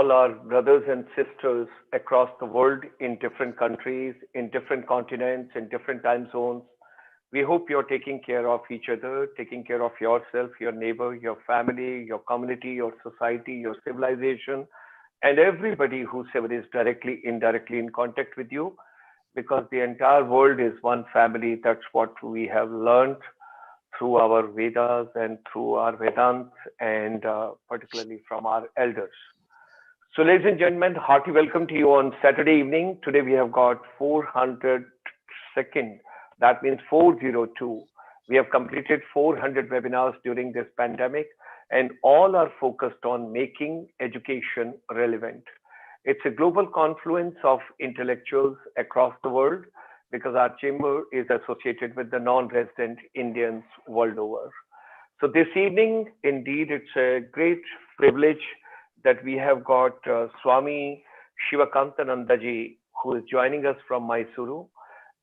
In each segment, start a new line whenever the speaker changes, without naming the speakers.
all our brothers and sisters across the world in different countries, in different continents, in different time zones. We hope you're taking care of each other, taking care of yourself, your neighbor, your family, your community, your society, your civilization, and everybody whosoever is directly, indirectly in contact with you, because the entire world is one family. That's what we have learned through our Vedas and through our Vedanta, and particularly from our elders. So, ladies and gentlemen, hearty welcome to you on Saturday evening. Today we have got 402nd, that means 402. We have completed 400 webinars during this pandemic, and all are focused on making education relevant. It's a global confluence of intellectuals across the world, because our chamber is associated with the non-resident Indians world over. So this evening, indeed, it's a great privilege that we have got Swami Shivakantanandaji, who is joining us from Mysuru,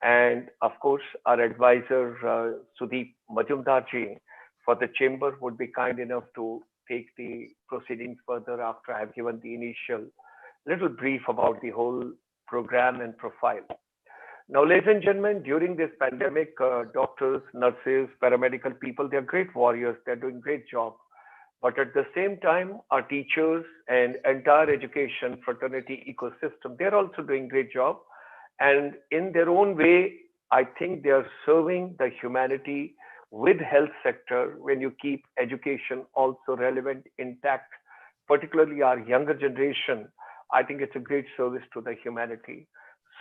and of course, our advisor, SUDIP Majumdarji, for the chamber would be kind enough to take the proceedings further after I have given the initial little brief about the whole program and profile. Now, ladies and gentlemen, during this pandemic, doctors, nurses, paramedical people, they're great warriors. They're doing great job. But at the same time, our teachers and entire education fraternity ecosystem, they're also doing great job. And in their own way, I think they are serving the humanity with health sector when you keep education also relevant, intact, particularly our younger generation. I think it's a great service to the humanity.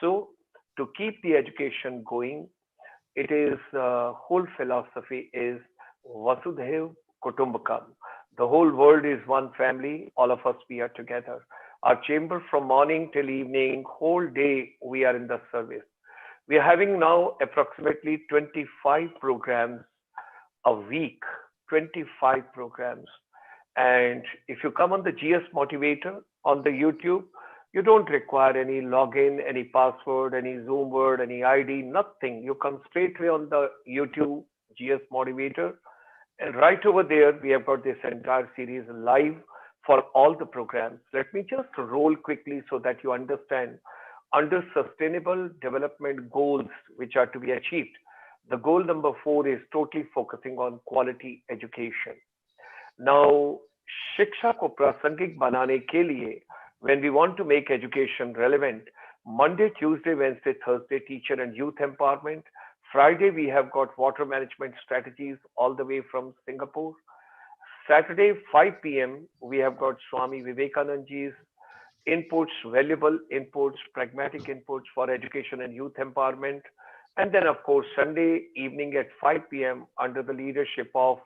So to keep the education going, it is whole philosophy is Vasudhaiv Kutumbakam. The whole world is one family. All of us, we are together. Our chamber from morning till evening, whole day, we are in the service. We are having now approximately 25 programs a week, 25 programs. And if you come on the GS Motivator on the YouTube, you don't require any login, any password, any Zoom word, any ID, nothing. You come straight away on the YouTube GS Motivator. And right over there, we have got this entire series live for all the programs. Let me just roll quickly so that you understand. Under sustainable development goals, which are to be achieved, the goal number 4 is totally focusing on quality education. Now, शिक्षा को प्रासंगिक बनाने के लिए, when we want to make education relevant, Monday, Tuesday, Wednesday, Thursday, teacher and youth empowerment. Friday, we have got water management strategies all the way from Singapore. Saturday, 5 p.m., we have got Swami Vivekanandaji's inputs, valuable inputs, pragmatic inputs for education and youth empowerment. And then, of course, Sunday evening at 5 p.m., under the leadership of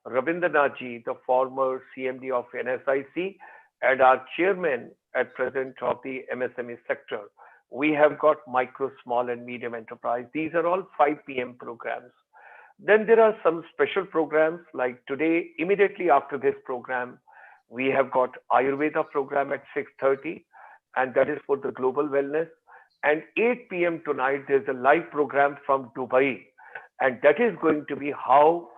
Rabindranathji, the former CMD of NSIC, and our chairman at present of the MSME sector, we have got micro, small and medium enterprise. These are all 5 p.m. programs. Then there are some special programs like today, immediately after this program, we have got Ayurveda program at 6:30, and that is for the global wellness. And 8 p.m. tonight, there's a live program from Dubai, and that is going to be how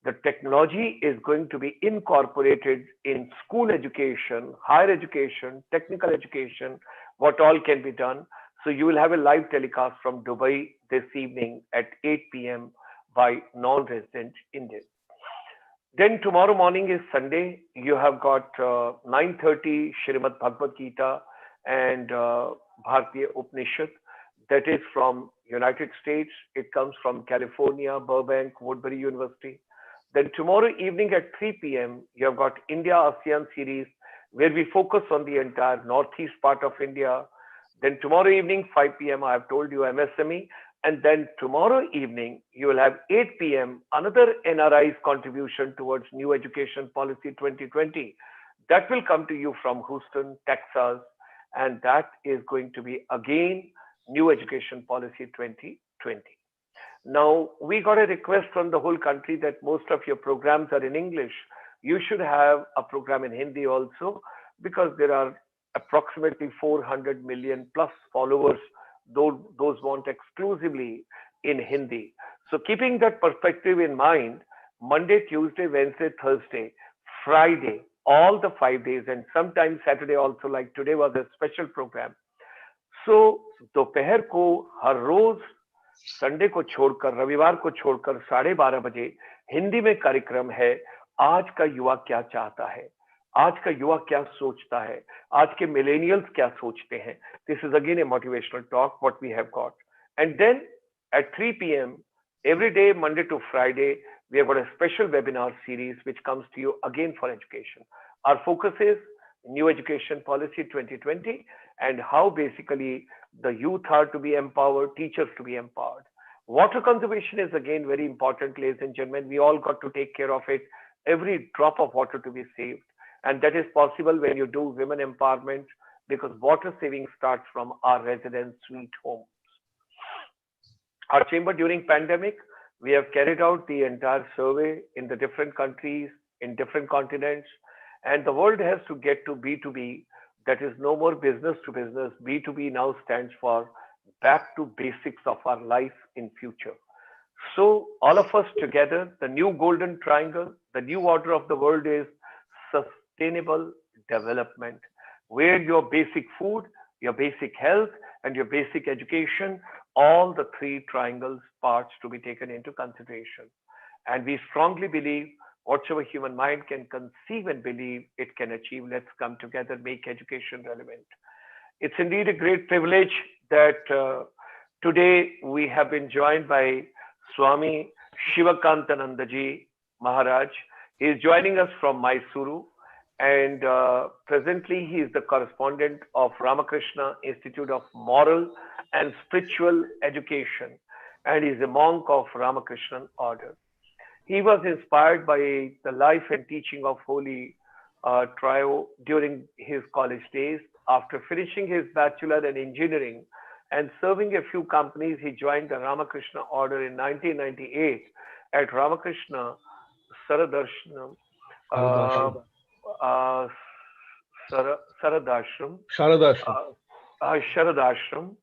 the technology is going to be incorporated in school education, higher education, technical education, what all can be done. So you will have a live telecast from Dubai this evening at 8 p.m. by non-resident Indians. Then tomorrow morning is Sunday. You have got 9:30 Srimad Bhagavad Gita and Bharatiya Upanishad. That is from United States. It comes from California, Burbank, Woodbury University. Then tomorrow evening at 3 p.m., you have got India ASEAN series, where we focus on the entire northeast part of India. Then tomorrow evening, 5 p.m., I have told you MSME. And then tomorrow evening, you will have 8 p.m., another NRI's contribution towards New Education Policy 2020. That will come to you from Houston, Texas. And that is going to be, again, New Education Policy 2020. Now, we got a request from the whole country that most of your programs are in English. You should have a program in Hindi also, because there are approximately 400 million plus followers, those want exclusively in Hindi. So keeping that perspective in mind, Monday, Tuesday, Wednesday, Thursday, Friday, all the 5 days, and sometimes Saturday also, like today was a special program. So दोपहर को हर रोज Sunday को छोड़कर, रविवार को छोड़कर 12:30 बजे हिंदी में कार्यक्रम है, आज का युवा क्या चाहता है, आज का युवा क्या सोचता है, आज के मिलेनियल्स क्या सोचते हैं. This is again a motivational talk what we have got. And then at 3 p.m. every day, Monday to Friday, we have got a special webinar series which comes to you again for education. Our focus is New Education Policy 2020 and how basically the youth are to be empowered, teachers to be empowered. Water conservation is again very important, ladies and gentlemen. We all got to take care of it, every drop of water to be saved. And that is possible when you do women empowerment, because water saving starts from our residence sweet homes. Our chamber during pandemic, we have carried out the entire survey in the different countries, in different continents, and the world has to get to B2B. That is no more business to business. B2B now stands for back to basics of our life in future. So all of us together, the new golden triangle, the new order of the world is sustainable development, where your basic food, your basic health, and your basic education, all the three triangles parts to be taken into consideration. And we strongly believe whatsoever human mind can conceive and believe, it can achieve. Let's come together, make education relevant. It's indeed a great privilege that today we have been joined by Swami Shivakantanandaji Maharaj. He is joining us from Mysuru, and presently he is the correspondent of Ramakrishna Institute of Moral and Spiritual Education, and he is a monk of Ramakrishna Order. He was inspired by the life and teaching of Holy Trio during his college days. After finishing his Bachelor in Engineering and serving a few companies, he joined the Ramakrishna Order in 1998 at Ramakrishna Saradashram, Saradashram,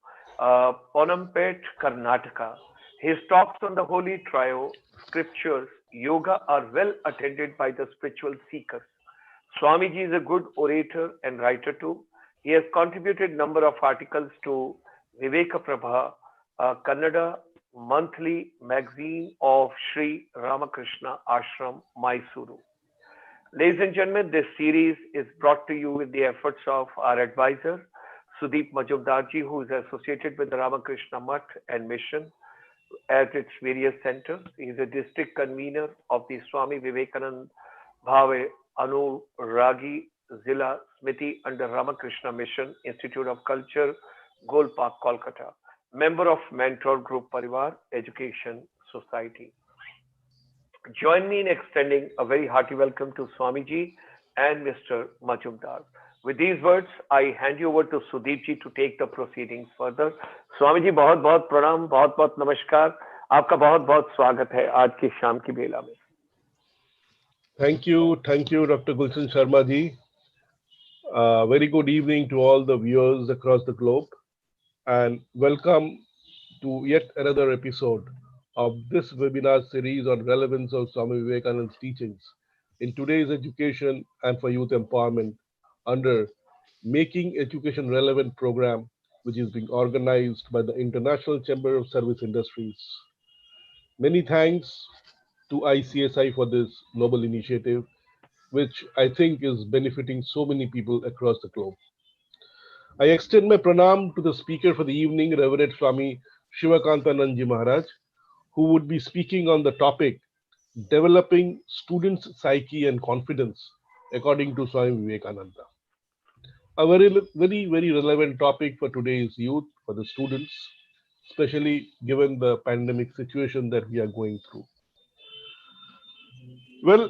Ponnampet, Karnataka. His talks on the Holy Trio, scriptures, yoga are well attended by the spiritual seekers. Swamiji is a good orator and writer too. He has contributed a number of articles to Viveka Prabha, Kannada monthly magazine of Sri Ramakrishna Ashram, Mysuru. Ladies and gentlemen, this series is brought to you with the efforts of our advisor, SUDIP Majumdarji, who is associated with the Ramakrishna Mutt and Mission at its various centers. He is a district convener of the Swami Vivekananda Bhava Anuragi Zela Samity under Ramakrishna Mission Institute of Culture, Golpark, Kolkata. Member of Mentor Group Parivaar Education Society. Join me in extending a very hearty welcome to Swamiji and Mr. Majumdar. With these words, I hand you over to Sudeep ji to take the proceedings further. Swami ji बहुत बहुत प्रणाम, बहुत बहुत नमस्कार, आपका बहुत बहुत स्वागत है आज की शाम की बेला में.
Thank you, Dr. Gulshan Sharma ji. Very good evening to all the viewers across the globe, and welcome to yet another episode of this webinar series on relevance of Swami Vivekananda's teachings in today's education and for youth empowerment under Making Education Relevant program, which is being organized by the International Chamber of Service Industries. Many thanks to ICSI for this noble initiative, which I think is benefiting so many people across the globe. I extend my pranam to the speaker for the evening, Reverend Swami Shivakantanandaji Maharaj, who would be speaking on the topic, Developing Students' Psyche and Confidence, according to Swami Vivekananda. A very relevant topic for today's youth, for the students, especially given the pandemic situation that we are going through. Well,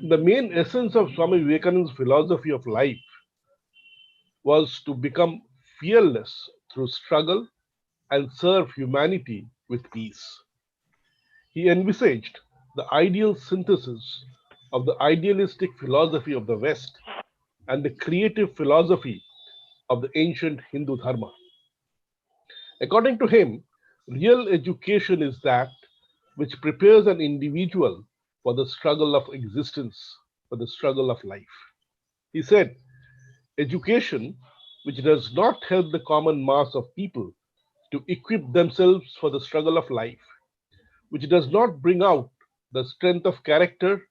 the main essence of Swami Vivekananda's philosophy of life was to become fearless through struggle and serve humanity with peace. He envisaged the ideal synthesis of the idealistic philosophy of the West and the creative philosophy of the ancient Hindu Dharma. According to him, real education is that which prepares an individual for the struggle of existence, for the struggle of life. He said, education which does not help the common mass of people to equip themselves for the struggle of life, which does not bring out the strength of character,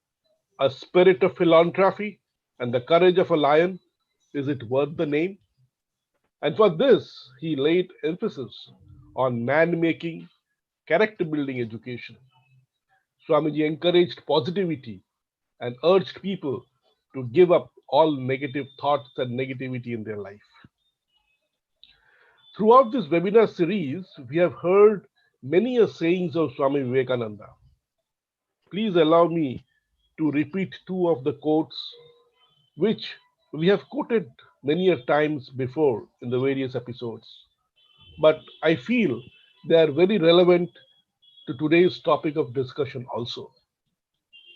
a spirit of philanthropy, and the courage of a lion, is it worth the name? And for this, he laid emphasis on man making, character building education. Swamiji encouraged positivity and urged people to give up all negative thoughts and negativity in their life. Throughout this webinar series, we have heard many a sayings of Swami Vivekananda. Please allow me to repeat two of the quotes which we have quoted many a times before in the various episodes. But I feel they are very relevant to today's topic of discussion also.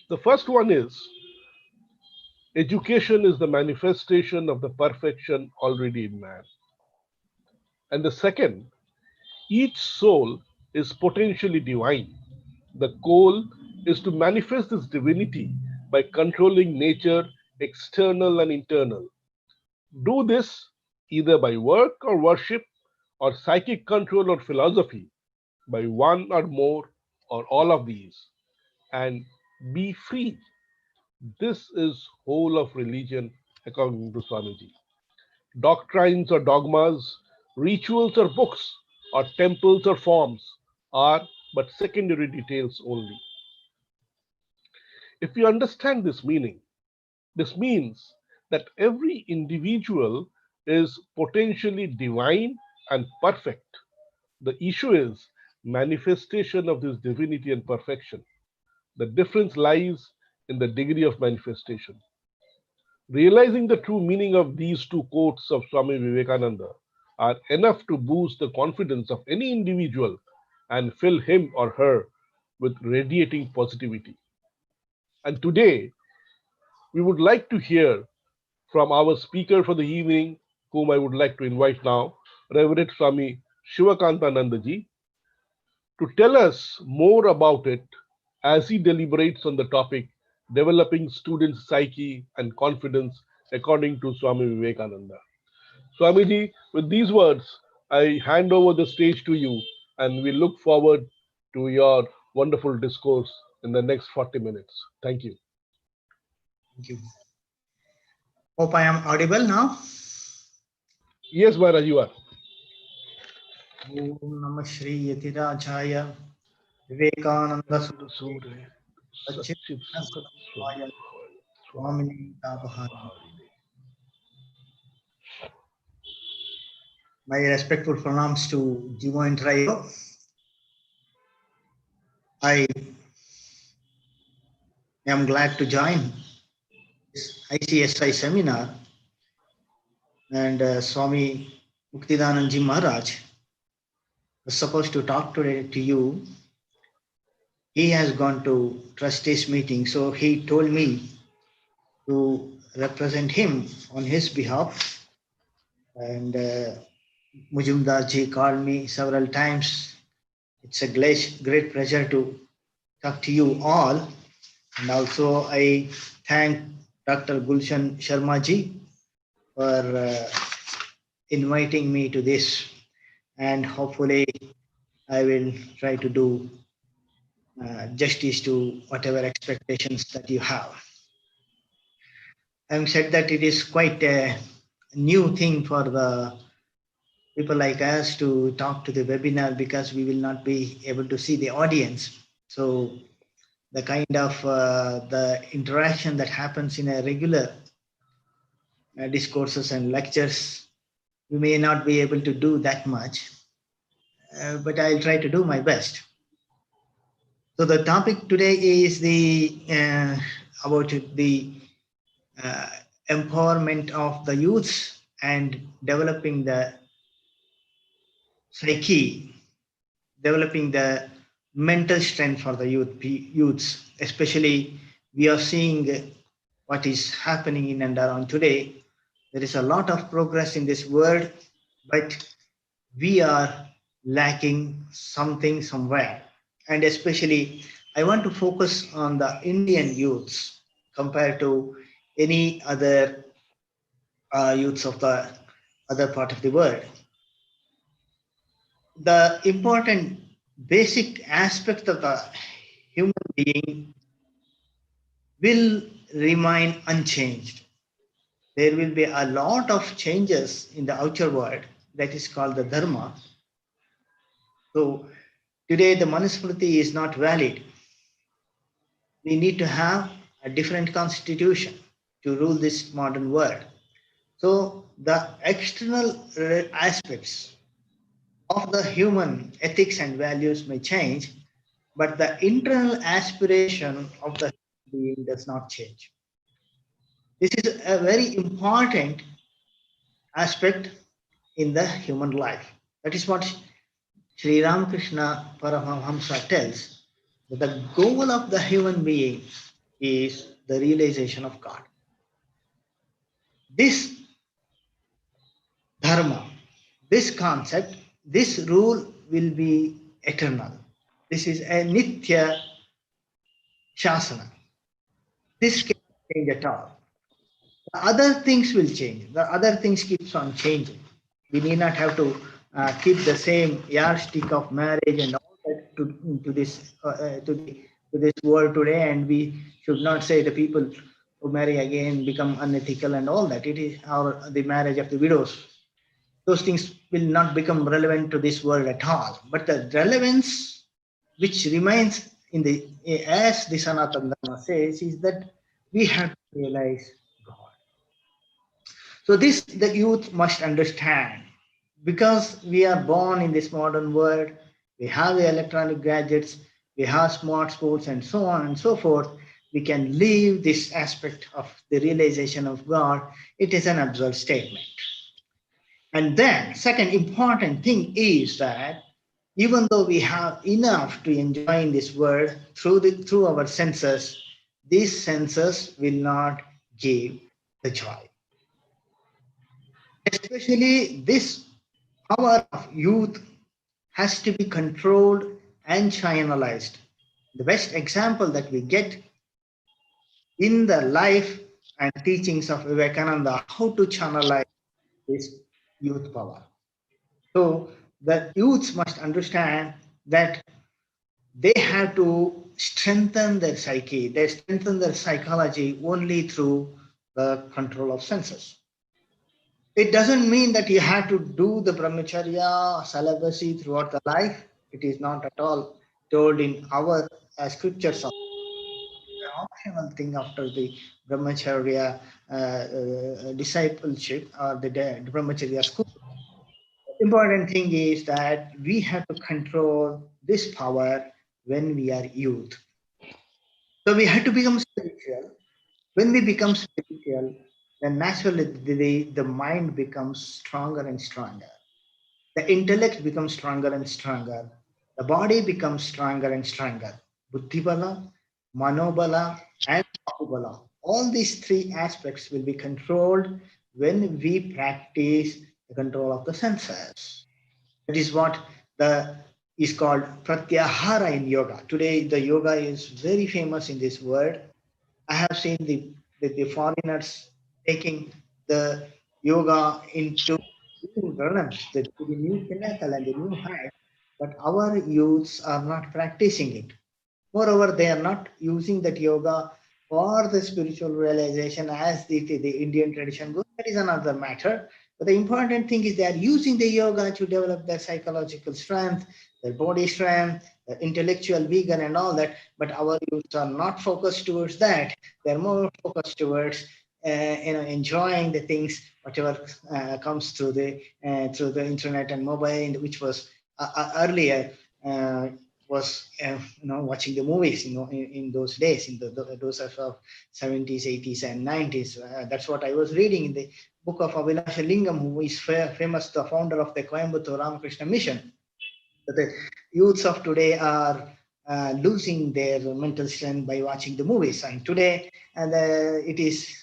The first one is, education is the manifestation of the perfection already in man. And the second, each soul is potentially divine. The goal is to manifest this divinity by controlling nature, external and internal. Do this either by work or worship, or psychic control or philosophy, by one or more or all of these, and be free. This is whole of religion according to Swamiji. Doctrines or dogmas, rituals or books, or temples or forms are but secondary details only. If we understand this meaning, this means that every individual is potentially divine and perfect. The issue is manifestation of this divinity and perfection. The difference lies in the degree of manifestation. Realizing the true meaning of these two quotes of Swami Vivekananda are enough to boost the confidence of any individual and fill him or her with radiating positivity. And today, we would like to hear from our speaker for the evening, whom I would like to invite now, Reverend Swami Shivakantanandaji, to tell us more about it as he deliberates on the topic developing students' psyche and confidence according to Swami Vivekananda. Swamiji, with these words, I hand over the stage to you and we look forward to your wonderful discourse in the next 40 minutes. Thank you.
Thank you. Hope I am audible now.
Yes, Maharaj, you are.
Om Namah Shri Yatirajaya Vivekananda
Sure.
Sachitnasaya Swamini Tabahani. My respectful pronouns to Divine Trio. I am glad to join this ICSI seminar, and Swami Muktidanandji Maharaj was supposed to talk today to you. He has gone to trustees meeting, so he told me to represent him on his behalf. And Majumdar ji called me several times. It's a great pleasure to talk to you all. And also I thank Dr. Gulshan Sharma ji for inviting me to this. And hopefully I will try to do justice to whatever expectations that you have. Having said that, it is quite a new thing for the people like us to talk to the webinar because we will not be able to see the audience. So the kind of the interaction that happens in a regular discourses and lectures, we may not be able to do that much, but I'll try to do my best. So the topic today is about the empowerment of the youths and developing the psyche, developing the mental strength for the youths. Especially, we are seeing what is happening in and around today. There is a lot of progress in this world, but we are lacking something somewhere. And especially, I want to focus on the Indian youths compared to any other youths of the other part of the world. The important basic aspect of the human being will remain unchanged. There will be a lot of changes in the outer world that is called the dharma. So today the Manusmriti is not valid. We need to have a different constitution to rule this modern world. So the external aspects of the human ethics and values may change, but the internal aspiration of the human being does not change. This is a very important aspect in the human life. That is what Sri Ramakrishna Paramahamsa tells, that the goal of the human being is the realization of God. This dharma, this concept, this rule will be eternal. This is a nitya shasana. This cannot change at all. The other things will change. The other things keeps on changing. We need not have to keep the same yardstick of marriage and all that to this world today. And we should not say the people who marry again become unethical and all that. It is the marriage of the widows. Those things will not become relevant to this world at all. But the relevance which remains in the, as the Sanatana Dharma says, is that we have to realize God. So this the youth must understand, because we are born in this modern world, we have the electronic gadgets, we have smart sports and so on and so forth. We can leave this aspect of the realization of God. It is an absurd statement. And then second important thing is that even though we have enough to enjoy in this world through our senses, these senses will not give the joy. Especially this power of youth has to be controlled and channelized. The best example that we get in the life and teachings of Vivekananda, how to channelize this youth power. So the youths must understand that they have to strengthen their psyche, they strengthen their psychology only through the control of senses. It doesn't mean that you have to do the brahmacharya, celibacy throughout the life. It is not at all told in our scriptures. The optional thing after the brahmacharya discipleship or the brahmacharya school. The important thing is that we have to control this power when we are youth. So we have to become spiritual. When we become spiritual, then naturally the mind becomes stronger and stronger. The intellect becomes stronger and stronger. The body becomes stronger and stronger. Buddhibala, manobala, and bahubala. All these three aspects will be controlled when we practice the control of the senses. That is what is called pratyahara in yoga. Today, the yoga is very famous in this world. I have seen the foreigners taking the yoga into new realms, the new pinnacle and the new height, but our youths are not practicing it. Moreover, they are not using that yoga for the spiritual realization as the Indian tradition goes. That is another matter. But the important thing is they are using the yoga to develop their psychological strength, their body strength, their intellectual vigor and all that. But our youths are not focused towards that. They're more focused towards enjoying the things, whatever comes through the internet and mobile, which was earlier was watching the movies in those days, in those of 70s, 80s and 90s. That's what I was reading in the book of Abhilasha Lingam, who is famous, the founder of the Coimbatore Ramakrishna Mission. That the youths of today are losing their mental strength by watching the movies, and today it is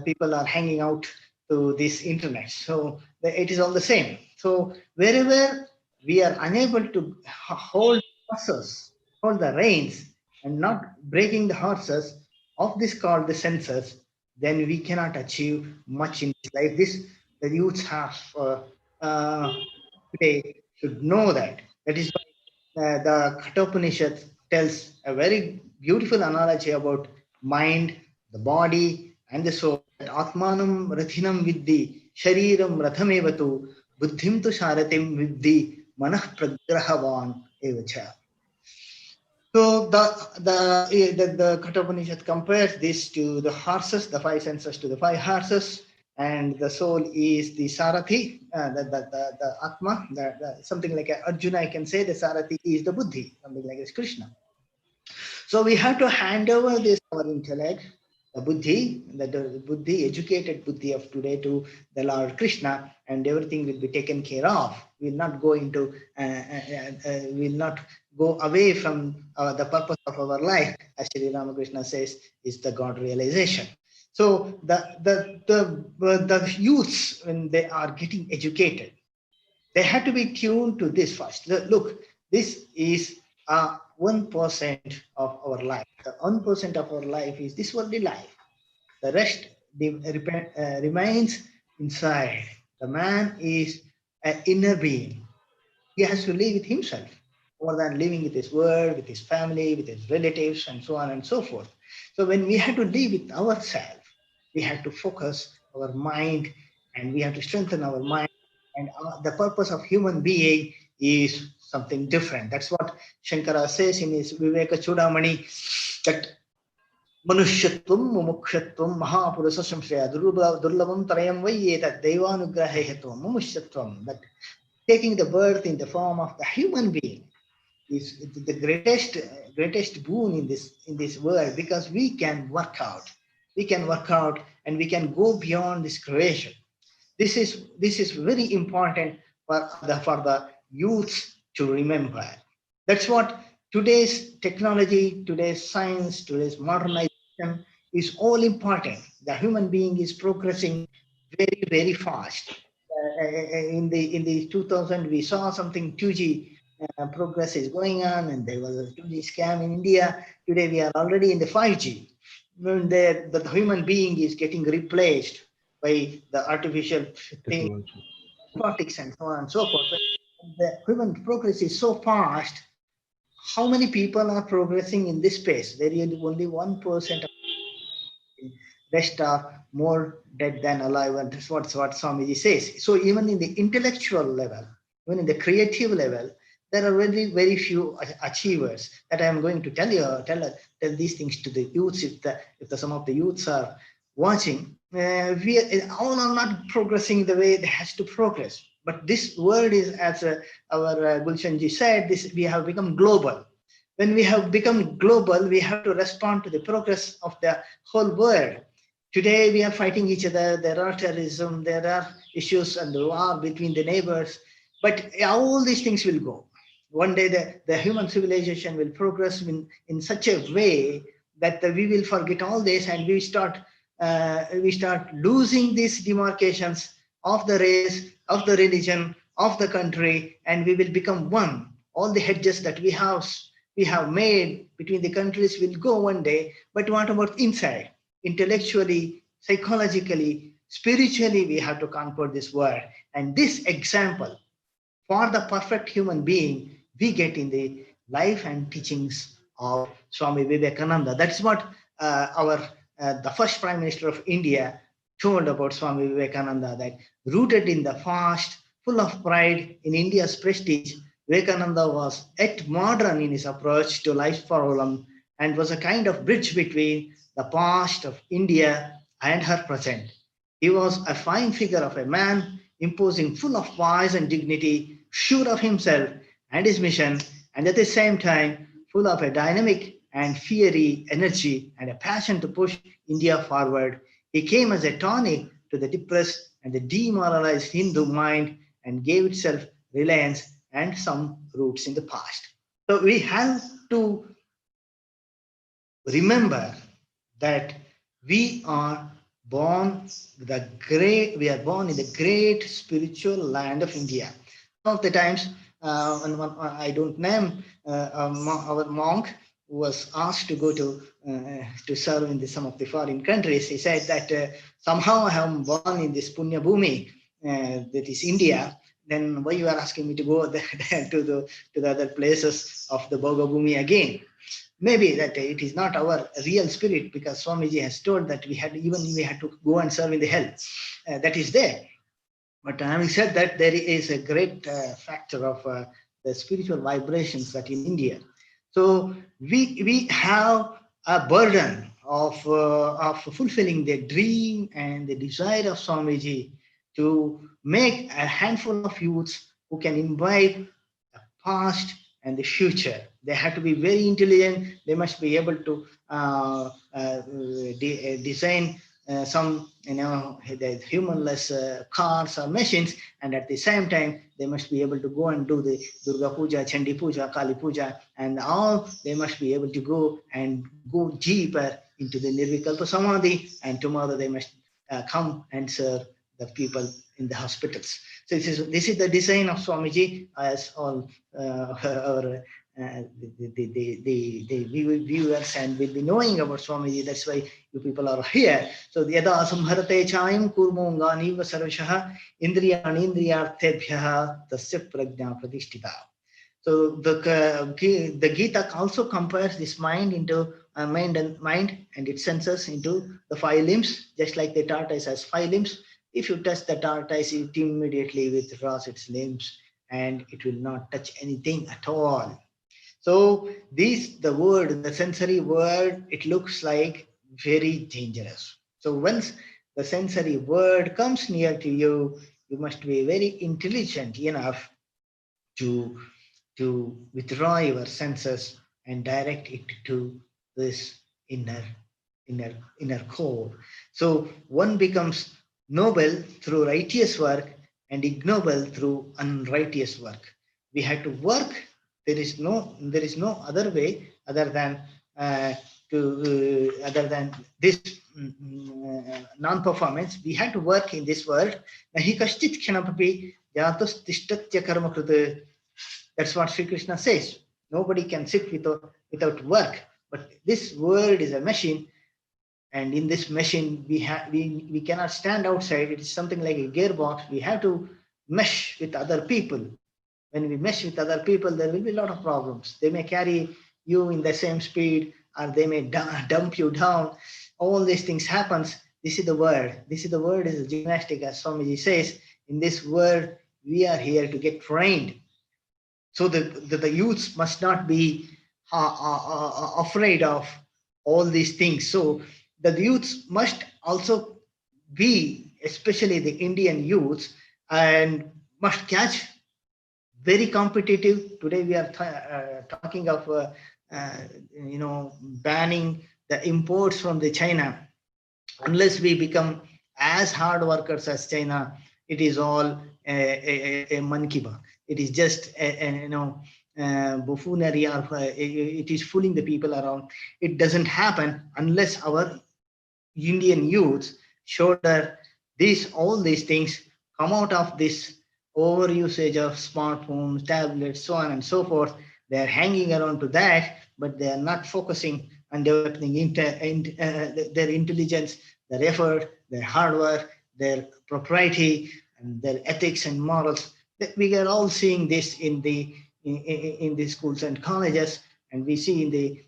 people are hanging out to this internet. So it is all the same. So wherever we are unable to hold the reins and not breaking the horses of this called the senses, then we cannot achieve much in this life. The youths have today should know that. That is why the Kathopanishad tells a very beautiful analogy about mind, the body, and the soul. Atmanam rathinam viddhi, shariram rathamevatu, buddhim tu sharatim viddhi, manah pragrahavan evacha. So the Kathopanishad compares this to the horses, the five senses to the five horses, and the soul is the Sarathi, the Atma, something like Arjuna, I can say the Sarathi is the Buddhi, something like this Krishna. So we have to hand over this our intellect, the Buddhi, the Buddhi, educated Buddhi of today to the Lord Krishna, and everything will be taken care of. We will not go into, will not go away from the purpose of our life, as Sri Ramakrishna says, is the God realization. So the youths, when they are getting educated, they have to be tuned to this first. Look, this is 1% of our life. The 1% of our life is this worldly life. The rest remains inside. The man is an inner being. He has to live with himself more than living with his world, with his family, with his relatives, and so on and so forth. So when we have to live with ourselves, we have to focus our mind, and we have to strengthen our mind. And the purpose of human being is something different. That's what Shankara says in his Viveka Chudamani, that Manushyatvam, Mumukshatvam, Mahapurusha Samshaya, Durlabam Tarayam Vayeta, Devanugrahehetvam, Mumukshatvam, that taking the birth in the form of the human being is the greatest boon in this world, because we can work out. We can work out and we can go beyond this creation. This is very important for the youths to remember. That's what today's technology, today's science, today's modernization is all important. The human being is progressing very, very fast. In the 2000, we saw something 2G progress is going on, and there was a 2G scam in India. Today we are already in the 5G. When the human being is getting replaced by the artificial thing, robotics, and so on and so forth. The human progress is so fast. How many people are progressing in this space? There is only 1%. Rest are more dead than alive, and that's what Swamiji says. So even in the intellectual level, even in the creative level, there are very, very few achievers that I am going to tell these things to the youths. If some of the youths are watching, we all are not progressing the way it has to progress. But this world is, as our Gulshanji said, we have become global. When we have become global, we have to respond to the progress of the whole world. Today, we are fighting each other. There are terrorism, there are issues and war between the neighbors. But all these things will go. One day, the human civilization will progress in such a way that we will forget all this, and we start losing these demarcations of the race, of the religion, of the country, and we will become one. All the hedges that we have made between the countries will go one day. But what about inside? Intellectually, psychologically, spiritually, we have to conquer this world. And this example for the perfect human being, we get in the life and teachings of Swami Vivekananda. That's what the first Prime Minister of India told about Swami Vivekananda, that rooted in the past, full of pride in India's prestige, Vivekananda was yet modern in his approach to life's problem and was a kind of bridge between the past of India and her present. He was a fine figure of a man, imposing, full of poise and dignity, sure of himself and his mission, and at the same time full of a dynamic and fiery energy and a passion to push India forward. He came as a tonic to the depressed and the demoralized Hindu mind and gave itself reliance and some roots in the past. So we have to remember that we are born in the great spiritual land of India. Some of the times, I don't name our monk, was asked to go to serve in some of the foreign countries, he said that somehow I am born in this Punya Bhumi, that is India. Then why you are asking me to go there, to the other places of the Bhoga Bhumi again? Maybe that it is not our real spirit, because Swamiji has told that we had to go and serve in the hell. That is there. But having said that, there is a great factor of the spiritual vibrations that in India. So we have a burden of fulfilling the dream and the desire of Swamiji to make a handful of youths who can imbibe the past and the future. They have to be very intelligent. They must be able to design some, the humanless cars or machines, and at the same time they must be able to go and do the Durga Puja, Chandi Puja, Kali Puja, and all. They must be able to go deeper into the Nirvikalpa Samadhi, and tomorrow they must come and serve the people in the hospitals. So this is the design of Swamiji, as all our the viewers and will be knowing about Swamiji. That's why you people are here. So yada samharate chayam kurmongani vasarvashaha indriyani indriyarthebhyaha tasya prajna pratishtita. So the Gita also compares this mind into mind and its senses into the 5 limbs, just like the tortoise has 5 limbs. If you touch the tortoise, it immediately withdraws its limbs and it will not touch anything at all. So the sensory word, it looks like very dangerous. So once the sensory word comes near to you, you must be very intelligent enough to withdraw your senses and direct it to this inner core. So one becomes noble through righteous work and ignoble through unrighteous work. We have to work. There is no other way other than this non-performance. We have to work in this world. That's what Sri Krishna says. Nobody can sit without work. But this world is a machine, and in this machine we cannot stand outside. It is something like a gearbox. We have to mesh with other people. When we mesh with other people, there will be a lot of problems. They may carry you in the same speed, or they may dump you down. All these things happens. This is the world. This is the world is a gymnastic, as Swamiji says. In this world, we are here to get trained. So the youths must not be afraid of all these things. So the youths must also be, especially the Indian youths, and must catch very competitive. Today we are talking of banning the imports from the China. Unless we become as hard workers as China, it is all a monkey bar. It is just buffoonery, or it is fooling the people around. It doesn't happen unless our Indian youths shoulder all these things, come out of this overusage of smartphones, tablets, so on and so forth. They are hanging around to that, but they are not focusing on developing their intelligence, their effort, their hard work, their propriety, and their ethics and morals. We are all seeing this in the schools and colleges, and we see in the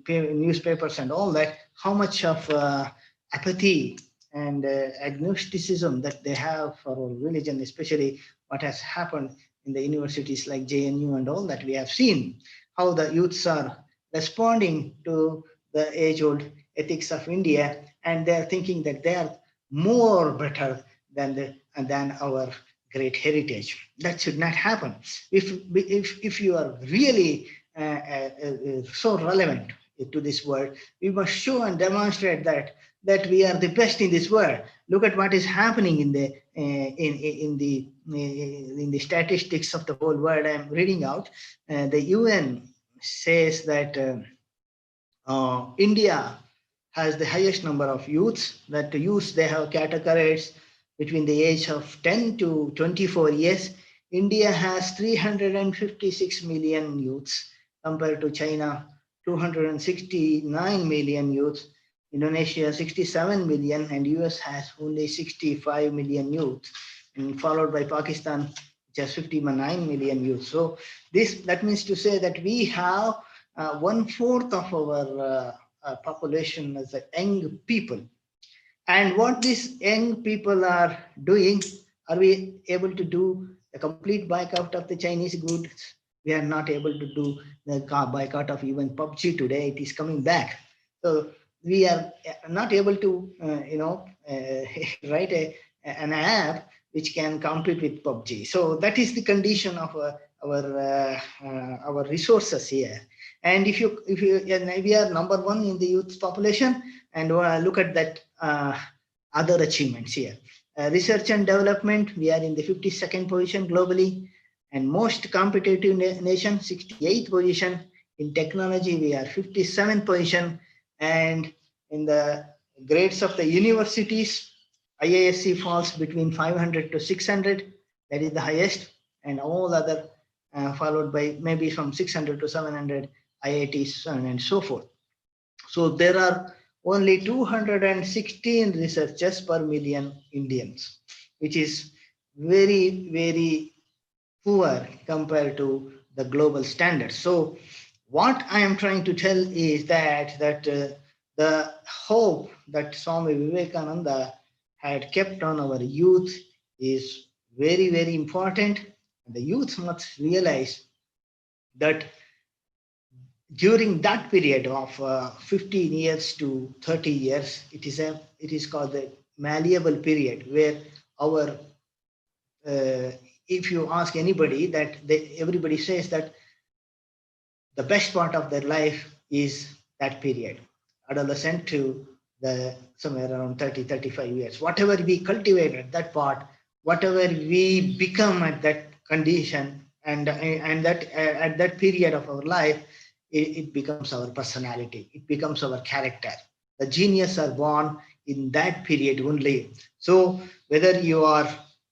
newspapers and all that, how much of apathy and agnosticism that they have for religion, especially what has happened in the universities like JNU and all that. We have seen how the youths are responding to the age-old ethics of India, and they are thinking that they are more better than our great heritage. That should not happen. If you are really so relevant to this world, we must show and demonstrate that we are the best in this world. Look at what is happening in the statistics of the whole world. I am reading out. The UN says that India has the highest number of youths. That the youths, they have categorized between the age of 10 to 24 years. India has 356 million youths. compared to China, 269 million youth, Indonesia 67 million, and US has only 65 million youth, and followed by Pakistan, which has 59 million youth. So that means to say that we have 1/4 of our population as a young people. And what these young people are doing, are we able to do a complete boycott of the Chinese goods? We are not able to do the boycott of even PUBG today. It is coming back. So we are not able to, write an app which can compete with PUBG. So that is the condition of our resources here. And if we are number one in the youth population, and look at that other achievements here. Research and development, we are in the 52nd position globally, and most competitive nation, 68th position. In technology, we are 57th position, and in the grades of the universities, IISc falls between 500 to 600, that is the highest, and all other followed by maybe from 600 to 700 IITs and so forth. So there are only 216 researchers per million Indians, which is very, very poor compared to the global standards. So what I am trying to tell is that the hope that Swami Vivekananda had kept on our youth is very, very important. And the youth must realize that during that period of 15 years to 30 years, it is called the malleable period, where our if you ask anybody, everybody says that the best part of their life is that period, adolescent to somewhere around 30-35 years. Whatever we cultivate at that part, whatever we become at that condition, and that at that period of our life, it becomes our personality, it becomes our character. The genius are born in that period only. So whether you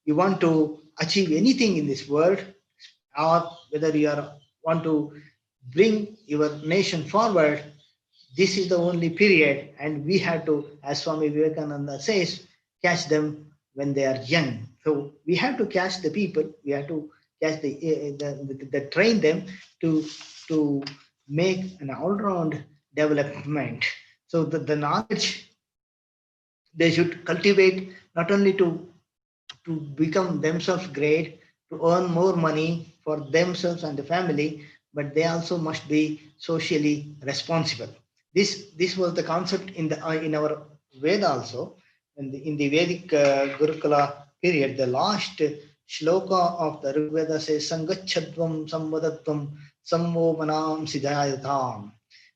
want to achieve anything in this world, or whether you want to bring your nation forward, this is the only period, and we have to, as Swami Vivekananda says, catch them when they are young. So we have to catch the people, we have to catch train them to make an all-round development. So the knowledge they should cultivate, not only to become themselves great, to earn more money for themselves and the family, but they also must be socially responsible. This was the concept in our Veda also. In the Vedic Gurukula period, the last shloka of the Rig Veda says, Sangachadvam Samvadatvam Samvomanam Siddhayatam.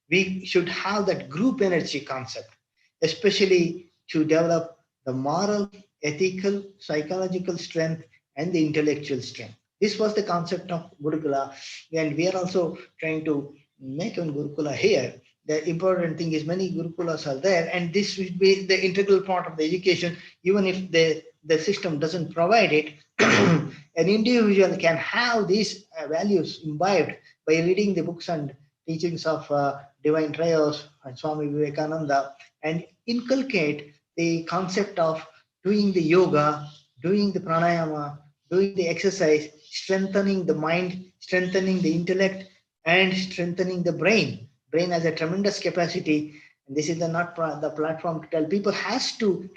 We should have that group energy concept, especially to develop the moral, ethical, psychological strength and the intellectual strength. This was the concept of Gurukula, and we are also trying to make a Gurukula here. The important thing is many Gurukulas are there, and this will be the integral part of the education, even if the system doesn't provide it. An individual can have these values imbibed by reading the books and teachings of Divine Trios and Swami Vivekananda, and inculcate the concept of doing the yoga, doing the pranayama, doing the exercise, strengthening the mind, strengthening the intellect, and strengthening the brain. Brain has a tremendous capacity, and this is not the platform to tell people have to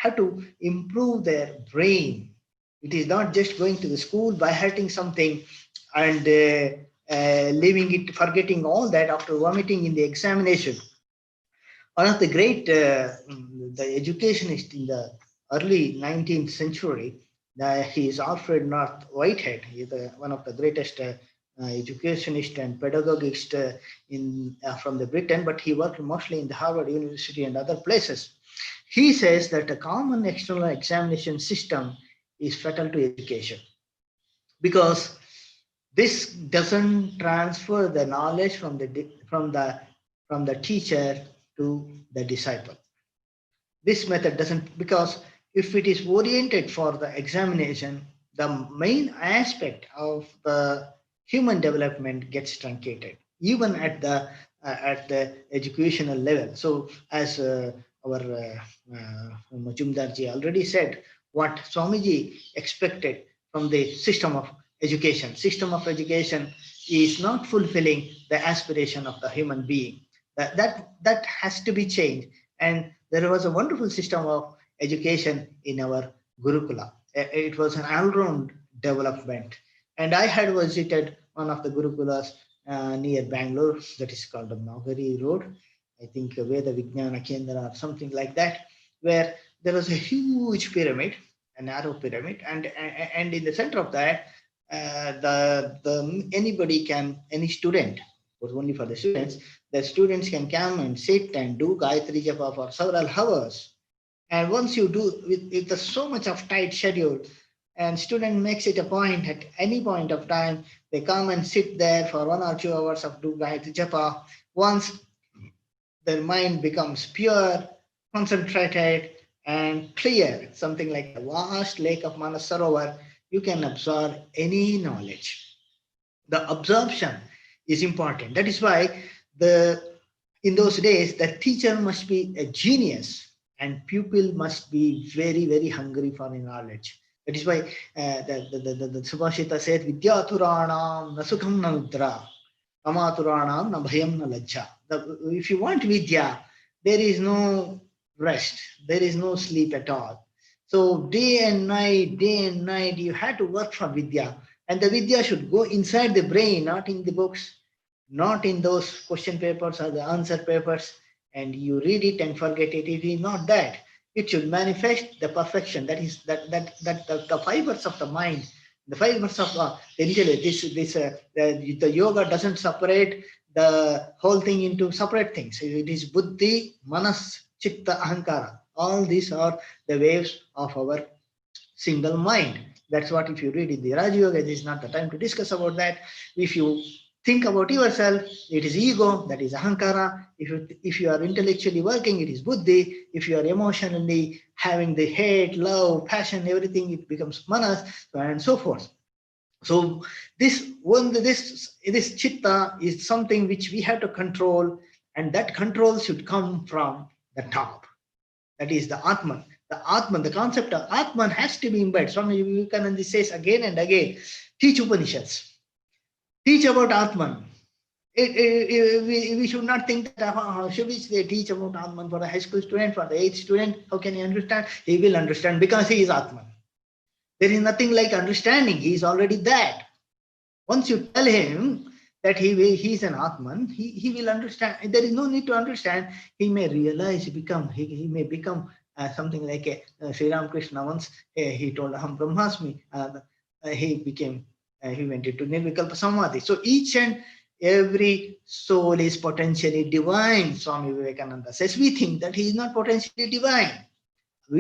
improve their brain. It is not just going to the school by hurting something and leaving it, forgetting all that after vomiting in the examination. One of the great the educationist in the early 19th century, he is Alfred North Whitehead. He is one of the greatest educationist and pedagogist from the Britain, but he worked mostly in the Harvard University and other places. He says that a common external examination system is fatal to education, because this doesn't transfer the knowledge from the teacher to the disciple. This method doesn't, because if it is oriented for the examination, the main aspect of the human development gets truncated. even at the educational level. So as our Majumdarji already said, what Swamiji expected from the system of education. System of education is not fulfilling the aspiration of the human being. That has to be changed. And there was a wonderful system of education in our Gurukula. It was an all-round development. And I had visited one of the Gurukulas near Bangalore, that is called the Nagari Road, I think Veda Vijnana Kendra or something like that, where there was a huge pyramid, a narrow pyramid, and in the center of that, any student, it was only for the students can come and sit and do Gayatri Japa for several hours. And once you do, with so much of tight schedule, and student makes it a point at any point of time, they come and sit there for 1 or 2 hours of do Gayatri Japa. Once their mind becomes pure, concentrated, and clear, something like a vast lake of Manasarovar, you can absorb any knowledge. The absorption is important. That is why in those days, the teacher must be a genius and pupil must be very, very hungry for knowledge. That is why the Subhashita said, Vidyaturanam na sukham na nidra, Amaturanam na bhayam na lajja. If you want Vidya, there is no rest, there is no sleep at all. So day and night, you have to work for Vidya. And the Vidya should go inside the brain, not in the books, not in those question papers or the answer papers. And you read it and forget it. It is not that. It should manifest the perfection. That is the fibers of the mind, the fibers of the intellect. The yoga doesn't separate the whole thing into separate things. It is buddhi, manas, chitta, ahankara. All these are the waves of our single mind. That's what if you read in the Raja Yoga, this is not the time to discuss about that. If you think about yourself, it is ego, that is ahankara. If you are intellectually working, it is buddhi. If you are emotionally having the hate, love, passion, everything, it becomes manas, and so forth. So this chitta is something which we have to control, and that control should come from the top. That is the Atman. The Atman, the concept of Atman has to be imbibed. Swami Vivekananda says again and again, teach Upanishads. Teach about Atman. We should not think that should we teach about Atman for a high school student, for the 8th student, how can he understand? He will understand because he is Atman. There is nothing like understanding. He is already that. Once you tell him that he is an Atman, he will understand. There is no need to understand. He may realize, he may become something like Sri Ramakrishna once, he told Aham Brahmasmi, he went into Nirvikalpa Samadhi. So each and every soul is potentially divine, Swami Vivekananda says. We think that he is not potentially divine.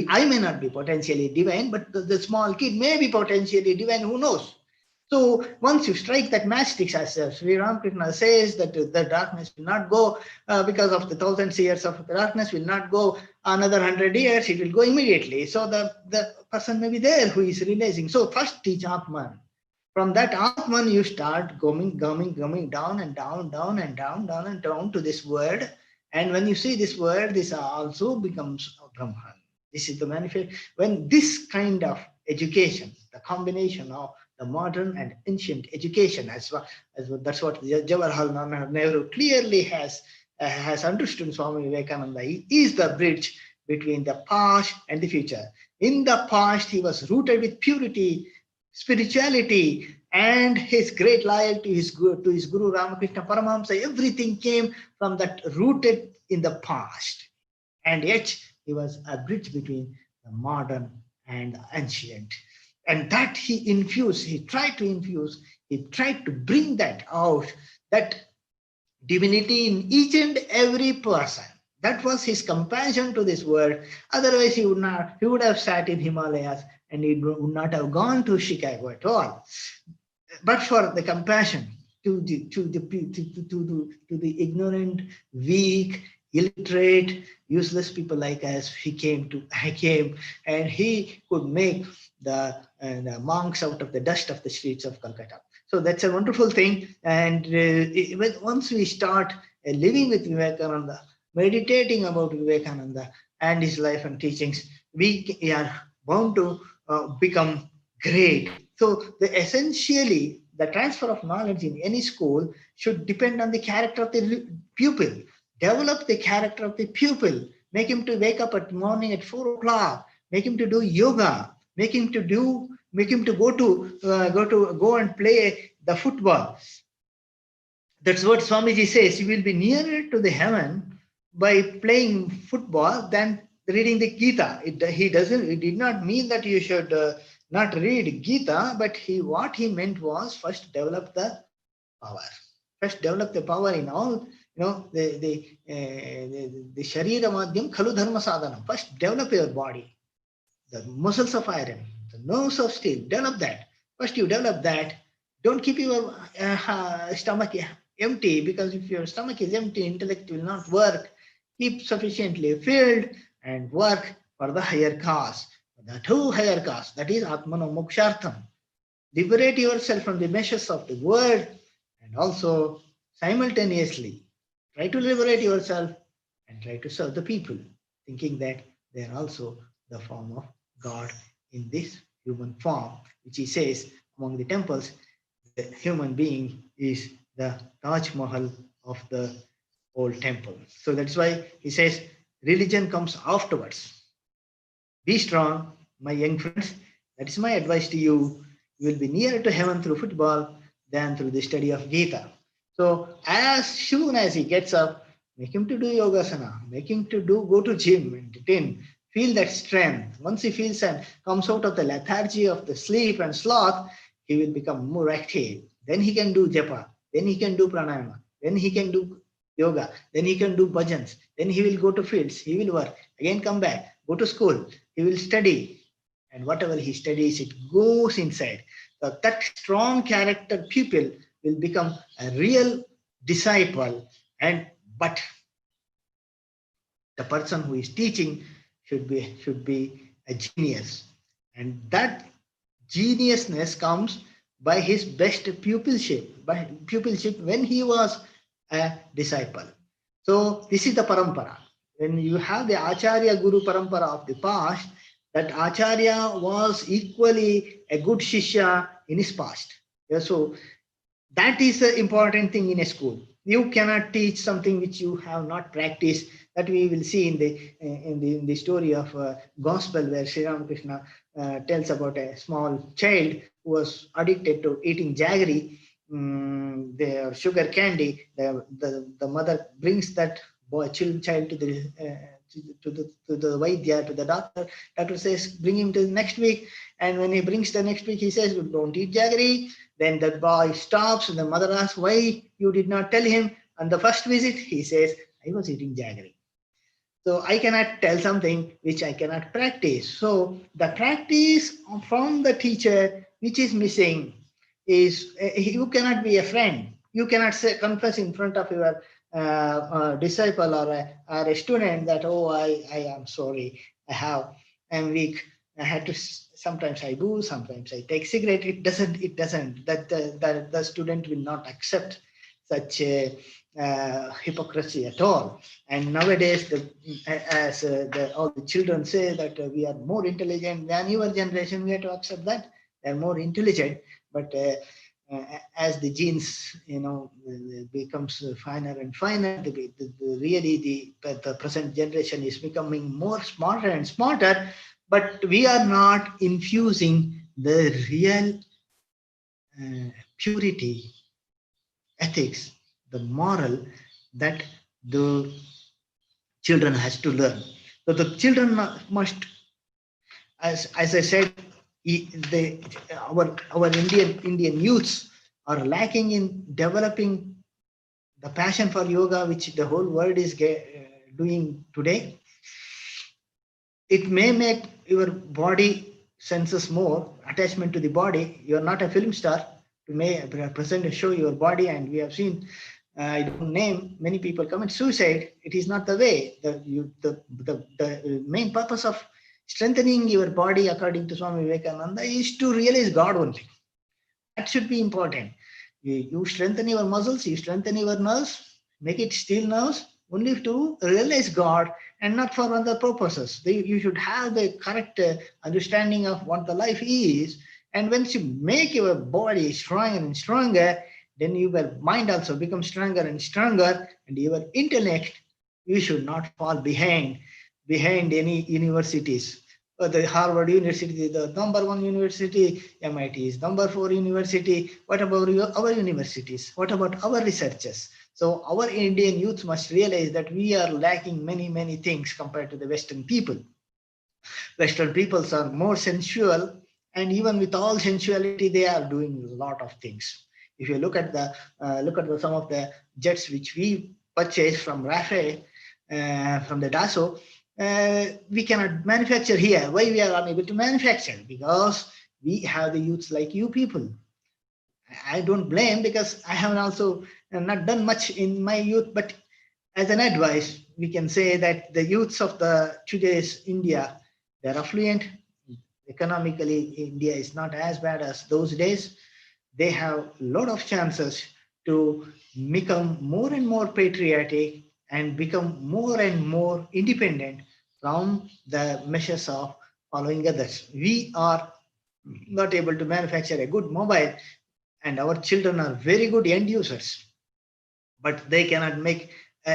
I may not be potentially divine, but the small kid may be potentially divine, who knows? So once you strike that matchstick, as Sri Ramakrishna says, that the darkness will not go because of the 1,000 years of darkness will not go another 100 years, it will go immediately. So the person may be there who is realizing. So first teach Atman. From that Atman, you start going down and down to this word. And when you see this word, this also becomes Brahman. This is the manifest. When this kind of education, the combination of the modern and ancient education, that's what Jawaharlal Nehru clearly has understood. Swami Vivekananda, he is the bridge between the past and the future. In the past, he was rooted with purity, spirituality, and his great loyalty to his Guru Ramakrishna Paramahamsa. Everything came from that, rooted in the past. And yet, he was a bridge between the modern and the ancient. And that he tried to bring that out, that divinity in each and every person. That was his compassion to this world. Otherwise, he would have sat in Himalayas and he would not have gone to Chicago at all. But for the compassion to the ignorant, weak, illiterate, useless people like us, I came, and he could make the monks out of the dust of the streets of Kolkata. So that's a wonderful thing. And once we start living with Vivekananda, meditating about Vivekananda and his life and teachings, we are bound to become great. So essentially, the transfer of knowledge in any school should depend on the character of the pupil. Develop the character of the pupil. Make him to wake up at morning at 4 o'clock. Make him to do yoga. Make him to go and play the football. That's what Swamiji says. You will be nearer to the heaven by playing football than reading the Gita. It did not mean that you should not read Gita, but what he meant was first develop the power. First develop the power in all, the Sharira Madhyam Khalu Dharma Sadhanam. First develop your body, the muscles of iron, the nerves of steel. Develop that. First you develop that. Don't keep your stomach empty, because if your stomach is empty, intellect will not work. Keep sufficiently filled and work for the higher cause. The two higher cause, that is Atmano Mokshartham. Liberate yourself from the meshes of the world, and also simultaneously try to liberate yourself and try to serve the people, thinking that they are also the form of God in this human form, which he says among the temples, the human being is the Taj Mahal of the old temple. So that's why he says religion comes afterwards. Be strong, my young friends. That is my advice to you. You will be nearer to heaven through football than through the study of Gita. So as soon as he gets up, make him to do yogasana, make him to go to gym and train. Feel that strength. Once he feels and comes out of the lethargy of the sleep and sloth, he will become more active. Then he can do japa. Then he can do pranayama. Then he can do yoga. Then he can do bhajans. Then he will go to fields. He will work. Again come back. Go to school. He will study. And whatever he studies, it goes inside. So that strong character pupil will become a real disciple. But the person who is teaching should be a genius. And that geniusness comes by his best pupilship, when he was a disciple. So this is the parampara. When you have the Acharya Guru parampara of the past, that Acharya was equally a good Shishya in his past. Yeah, so that is the important thing in a school. You cannot teach something which you have not practiced. That we will see in the story of Gospel, where Sri Ramakrishna tells about a small child who was addicted to eating jaggery, the sugar candy. The mother brings that child to the Vaidya, to the doctor. Doctor says, bring him to the next week. And when he brings the next week, he says, don't eat jaggery. Then the boy stops, and the mother asks, why you did not tell him? On the first visit, he says, I was eating jaggery. So I cannot tell something which I cannot practice. So the practice from the teacher which is missing is, you cannot be a friend. You cannot confess in front of your disciple or a student that, oh, I am sorry, I'm weak. I had to, sometimes I booze, sometimes I take cigarette. It doesn't, that the student will not accept such a hypocrisy at all. And nowadays, all the children say that we are more intelligent than your generation. We have to accept that they're more intelligent, but as the genes, becomes finer and finer, really the present generation is becoming more smarter and smarter, but we are not infusing the real purity, ethics, the moral that the children has to learn. So the children must, as I said, our Indian youths are lacking in developing the passion for yoga, which the whole world is doing today. It may make your body senses more attachment to the body. You are not a film star to present and show your body, and we have seen, I don't name, many people commit suicide. It is not the way. The main purpose of strengthening your body, according to Swami Vivekananda, is to realize God only. That should be important. You strengthen your muscles, you strengthen your nerves, make it steel nerves, only to realize God and not for other purposes. You should have the correct understanding of what the life is. And once you make your body stronger and stronger, then your mind also becomes stronger and stronger, and your intellect, you should not fall behind any universities. The Harvard University is the #1 university, MIT is #4 university. What about our universities? What about our researchers? So our Indian youth must realize that we are lacking many, many things compared to the Western people. Western peoples are more sensual, and even with all sensuality, they are doing a lot of things. If you look at some of the jets which we purchased from Rafael, from the Dassault, we cannot manufacture here. Why we are unable to manufacture? Because we have the youths like you people. I don't blame, because I have also not done much in my youth, but as an advice, we can say that the youths of the today's India, they're affluent. Economically, India is not as bad as those days. They have a lot of chances to become more and more patriotic and become more and more independent from the measures of following others. We are not able to manufacture a good mobile, and our children are very good end users, but they cannot make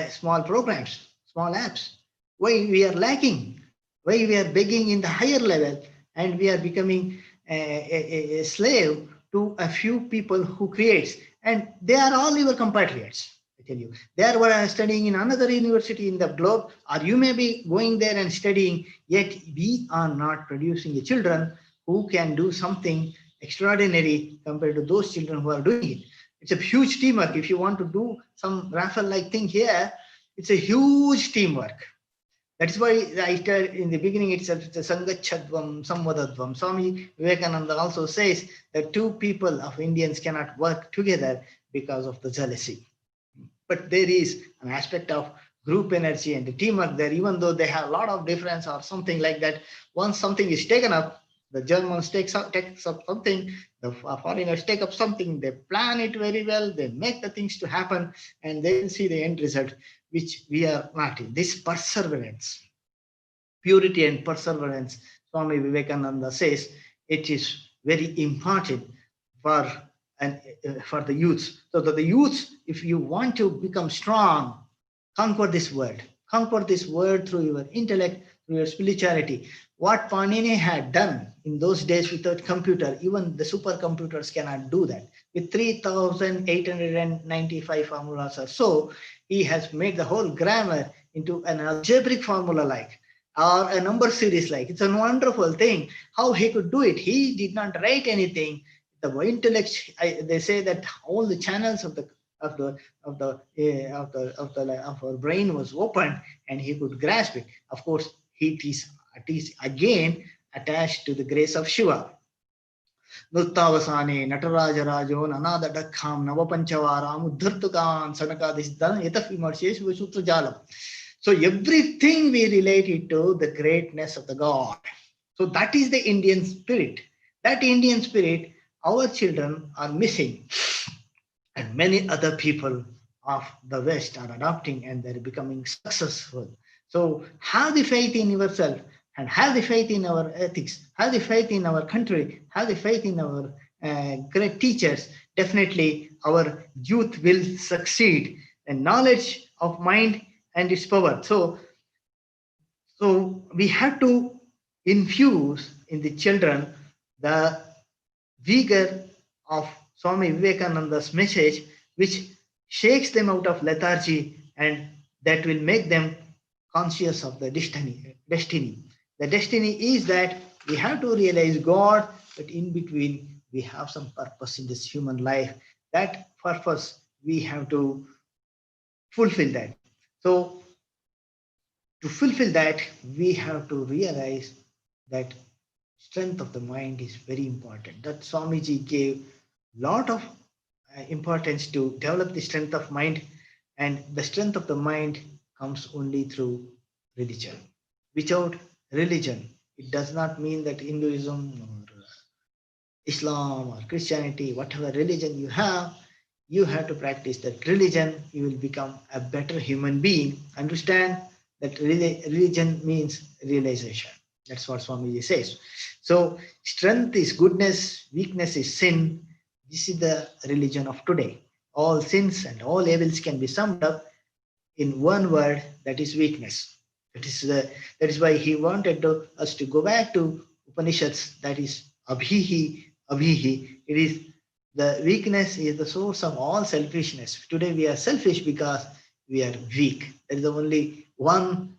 small programs, small apps. Why we are lacking? Why we are begging in the higher level, and we are becoming a slave to a few people who creates, and they are all your compatriots. I tell you, they are studying in another university in the globe, or you may be going there and studying, yet we are not producing the children who can do something extraordinary compared to those children who are doing it. It's a huge teamwork. If you want to do some raffle-like thing here, it's a huge teamwork. That's why I said in the beginning itself, it's a Sangachadvam, Samvadadvam. Swami Vivekananda also says that two people of Indians cannot work together because of the jealousy. But there is an aspect of group energy and the teamwork there, even though they have a lot of difference or something like that. Once something is taken up, the Germans takes up something, the foreigners take up something, they plan it very well, they make the things to happen, and then see the end result, which we are not in. This perseverance, purity and perseverance, Swami Vivekananda says, it is very important for the youths. So that the youths, if you want to become strong, conquer this world through your intellect, through your spirituality. What Panini had done in those days without computer, even the supercomputers cannot do that. With 3,895 formulas or so, he has made the whole grammar into an algebraic formula like, or a number series like. It's a wonderful thing. How he could do it? He did not write anything. The intellect, they say that all the channels of our brain was open, and he could grasp it. Of course, it is again attached to the grace of Shiva. Nurtavasane, Nataraja Rajo, Nanada Dakham, Navapanchavaram, Uddhartukan, Sanakadisdan, Yetafimarshesh, Visutra Jalam. So everything we relate it to the greatness of the God. So that is the Indian spirit. That Indian spirit, our children are missing. And many other people of the West are adopting, and they're becoming successful. So have the faith in yourself, and have the faith in our ethics, have the faith in our country, have the faith in our great teachers. Definitely our youth will succeed. And knowledge of mind and its power. So we have to infuse in the children the vigor of Swami Vivekananda's message, which shakes them out of lethargy, and that will make them conscious of the destiny. The destiny is that we have to realize God, but in between we have some purpose in this human life. That purpose we have to fulfill that. So to fulfill that, we have to realize that strength of the mind is very important. That Swamiji gave lot of importance to develop the strength of mind, and the strength of the mind comes only through religion. Without religion, it does not mean that Hinduism or Islam or Christianity, whatever religion you have, you have to practice that religion, you will become a better human being. Understand that religion means realization. That's what Swamiji says. So strength is goodness, weakness is sin. This is the religion of today. All sins and all evils can be summed up in one word, that is weakness. That is why he wanted us to go back to Upanishads, that is abhihi, abhihi. It is the weakness is the source of all selfishness. Today we are selfish because we are weak. There is only one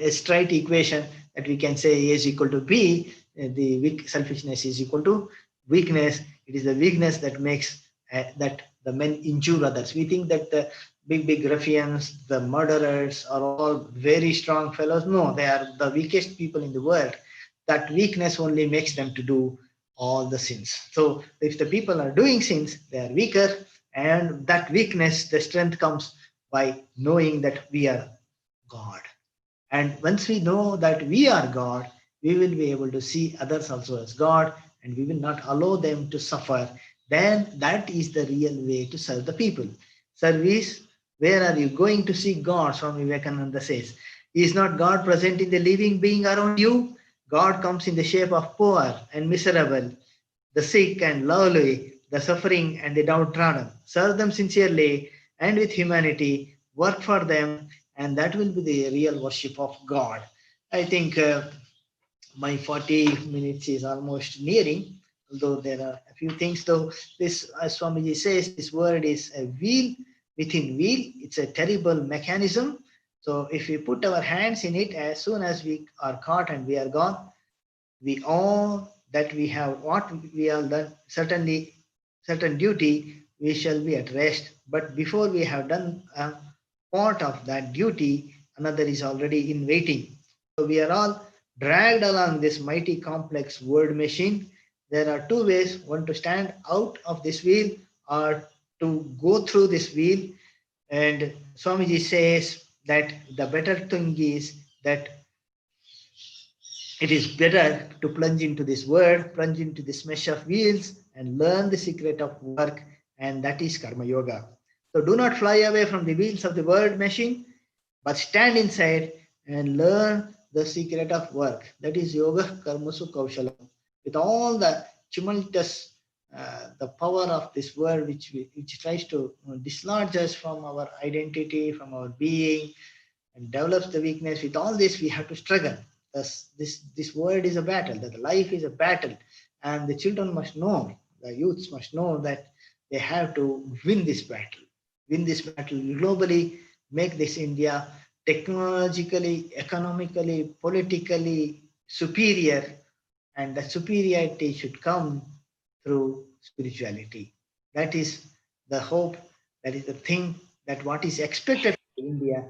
straight equation that we can say A is equal to B. The weak selfishness is equal to weakness. It is the weakness that makes that the men injure others. We think that the big ruffians, the murderers are all very strong fellows. No, they are the weakest people in the world. That weakness only makes them to do all the sins. So if the people are doing sins, they are weaker, and that weakness, the strength comes by knowing that we are God. And once we know that we are God, we will be able to see others also as God, and we will not allow them to suffer. Then that is the real way to serve the people. Service, where are you going to see God? Swami Vivekananda says, is not God present in the living being around you? God comes in the shape of poor and miserable, the sick and lowly, the suffering and the downtrodden. Serve them sincerely and with humanity, work for them, and that will be the real worship of God. I think my 40 minutes is almost nearing, although there are a few things. Though this, as Swamiji says, this word is a wheel within wheel. It's a terrible mechanism. So if we put our hands in it, as soon as we are caught and we are gone, we all that we have what we have done, certainly certain duty, we shall be at rest. But before we have done a part of that duty, another is already in waiting. So we are all dragged along this mighty complex word machine. There are two ways: one to stand out of this wheel, or to go through this wheel. And Swamiji says that the better thing is that it is better to plunge into this word, plunge into this mesh of wheels, and learn the secret of work, and that is Karma Yoga. So do not fly away from the wheels of the word machine, but stand inside and learn the secret of work. That is Yoga Karmasu Kaushalam. With all the tumultuous, the power of this word, which tries to dislodge us from our identity, from our being, and develops the weakness. With all this, we have to struggle. This world is a battle, that life is a battle, and the children must know, the youths must know that they have to win this battle globally, make this India technologically, economically, politically superior, and the superiority should come through spirituality. That is the hope, that is the thing, that what is expected from India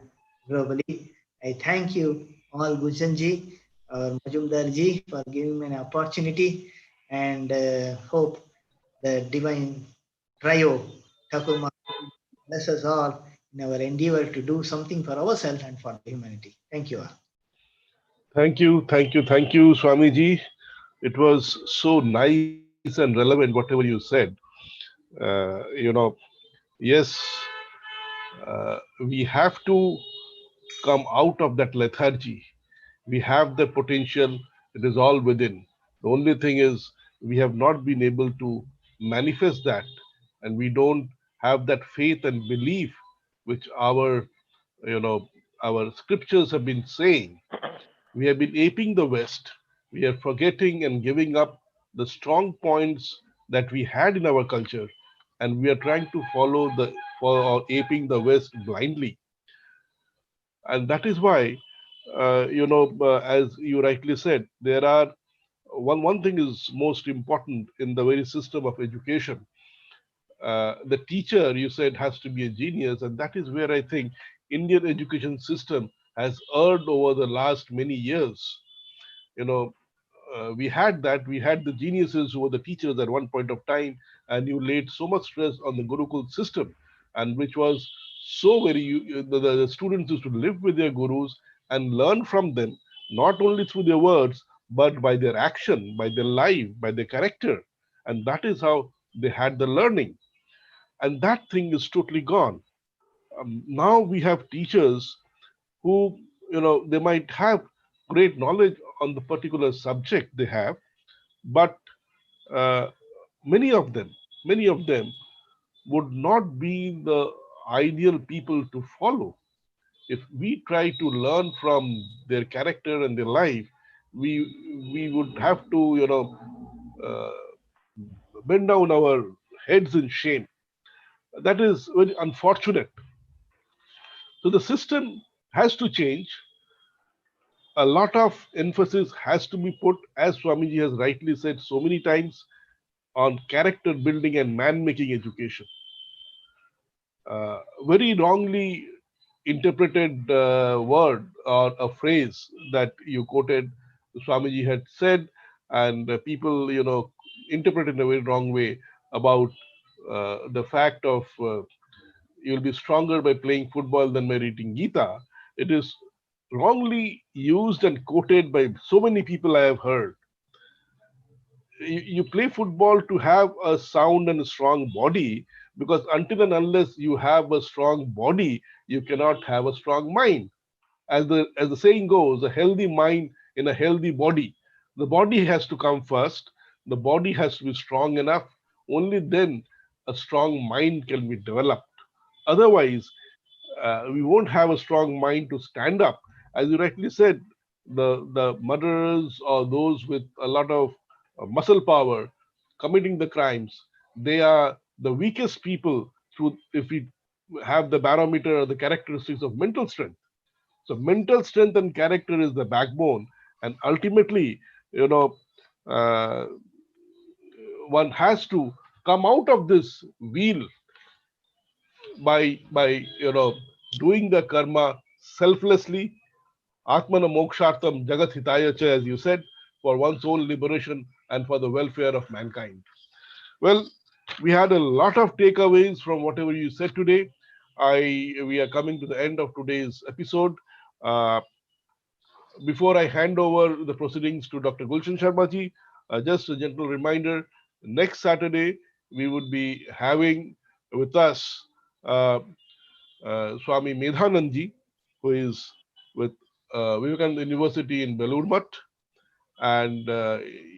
globally. I thank you all, Gujanji or Majumdarji, for giving me an opportunity, and hope the divine trio, Thakur Maharaj, bless us all in our endeavor to do something for ourselves and for the humanity. Thank you all.
Thank you, Swamiji. It was so nice and relevant, whatever you said. Yes, we have to come out of that lethargy. We have the potential, it is all within. The only thing is, we have not been able to manifest that, and we don't have that faith and belief which you know, our scriptures have been saying. We have been aping the West. We are forgetting and giving up the strong points that we had in our culture, and we are trying to follow or aping the West blindly. And that is why, as you rightly said, there are one thing is most important in the very system of education. The teacher, you said, has to be a genius, and that is where I think Indian education system has erred over the last many years. You know, we had the geniuses who were the teachers at one point of time, and you laid so much stress on the Gurukul system, and which was so very, the students used to live with their gurus and learn from them, not only through their words, but by their action, by their life, by their character. And that is how they had the learning. And that thing is totally gone. Now we have teachers who, they might have great knowledge on the particular subject they have, but uh, many of them, many of them would not be the ideal people to follow. If we try to learn from their character and their life, we would have to, uh, bend down our heads in shame. That is very unfortunate. So the system has to change. A lot of emphasis has to be put, as Swamiji has rightly said so many times, on character building and man making education. Very wrongly interpreted word or a phrase that you quoted, Swamiji had said, and people, interpret in a very wrong way about the fact of you'll be stronger by playing football than by reading Gita. It is wrongly used and quoted by so many people I have heard. You play football to have a sound and a strong body, because until and unless you have a strong body, you cannot have a strong mind. As the saying goes, a healthy mind in a healthy body. The body has to come first. The body has to be strong enough. Only then a strong mind can be developed. Otherwise, we won't have a strong mind to stand up. As you rightly said, the murderers or those with a lot of muscle power committing the crimes, they are the weakest people through, if we have the barometer or the characteristics of mental strength. So mental strength and character is the backbone, and ultimately, you know, uh, one has to come out of this wheel by doing the karma selflessly, atmana mokshartam jagat hitaya cha, as you said, for one's own liberation and for the welfare of mankind. Well, we had a lot of takeaways from whatever you said today. We are coming to the end of today's episode. Uh, Before I hand over the proceedings to Dr. Gulshan Sharmaji, just a gentle reminder, next Saturday we would be having with us uh, Swami Medhanandji, who is with Vivekananda University in Belur, and